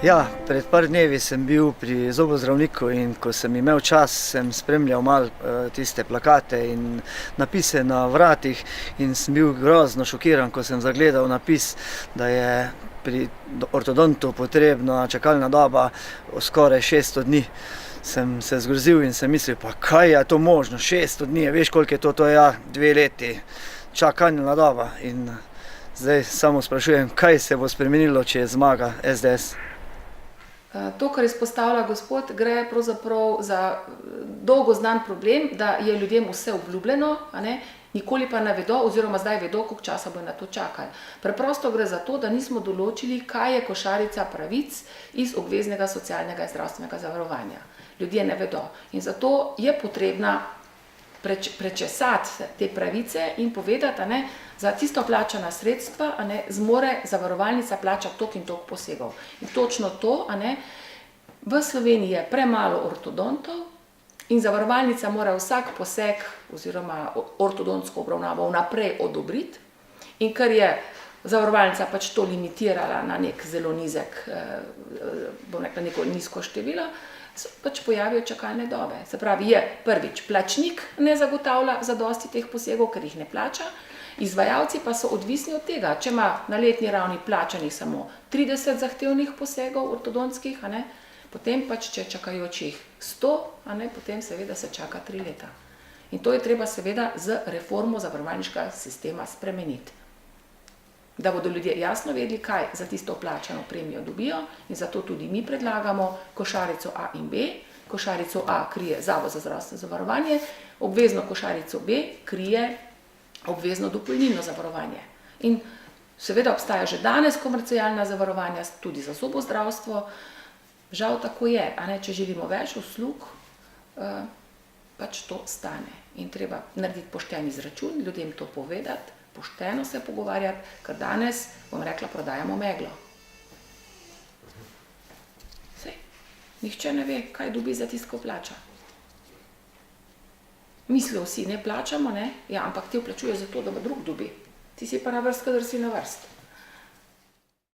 Ja, pred par dnevi sem bil pri zobozdravniku in ko sem imel čas, sem spremljal malo tiste plakate in napise na vratih in sem bil grozno šokiran, ko sem zagledal napis, da je pri ortodontu potrebna čakalna doba skoraj 600 dni. Sem se zgrozil in sem mislil, pa kaj je to možno, 600 dni, veš koliko je to, to je 2 leti čakalna doba. In zdaj samo sprašujem, kaj se bo spremenilo, če zmaga SDS? To, kar izpostavlja gospod, gre pravzaprav za dolgo znan problem, da je ljudem vse obljubljeno, nikoli pa ne vedo, oziroma zdaj vedo, koliko časa bodo na to čakali. Preprosto gre za to, da nismo določili, kaj je košarica pravic iz obveznega socialnega in zdravstvenega zavarovanja. Ljudje ne vedo. In zato je potrebna prečesati te pravice in povedati, za tisto plačana sredstva zmore zavarovalnica plačati toliko in toliko posegov. In točno to, v Sloveniji je premalo ortodontov in zavarovalnica mora vsak poseg oziroma ortodontsko obravnavo vnaprej odobriti. In ker je zavarovalnica pač to limitirala na nek zelo nizek, bom rekla, neko nizko število, se pač pojavijo čakalne dobe. Se pravi, je prvič, plačnik ne zagotavlja zadosti teh posegov, ker jih ne plača, izvajalci pa so odvisni od tega, če ima na letni ravni plačanih samo 30 zahtevnih posegov ortodontskih, potem pač, če čakajočih 100, potem seveda se čaka 3 leta. In to je treba seveda z reformo zavarovalniškega sistema spremeniti. Da bodo ljudje jasno vedeli, kaj za tisto plačano premijo dobijo, in zato tudi mi predlagamo košarico A in B. Košarico A krije Zavod za zdravstveno zavarovanje, obvezno košarico B krije obvezno dopolnilno zavarovanje. In seveda obstaja že danes komercialna zavarovanja, tudi za zobozdravstvo. Žal tako je, če želimo več uslug, pač to stane. In treba narediti pošten izračun, ljudem to povedati, pošteno se pogovarjati, ker danes, bom rekla, prodajamo meglo. Sej, nihče ne ve, kaj dobi za tisto, ko plača. Mislijo vsi, ne plačamo, ja, ampak ti vplačuje za to, da bo drug dobi. Ti si pa na vrst, kadar si na vrst.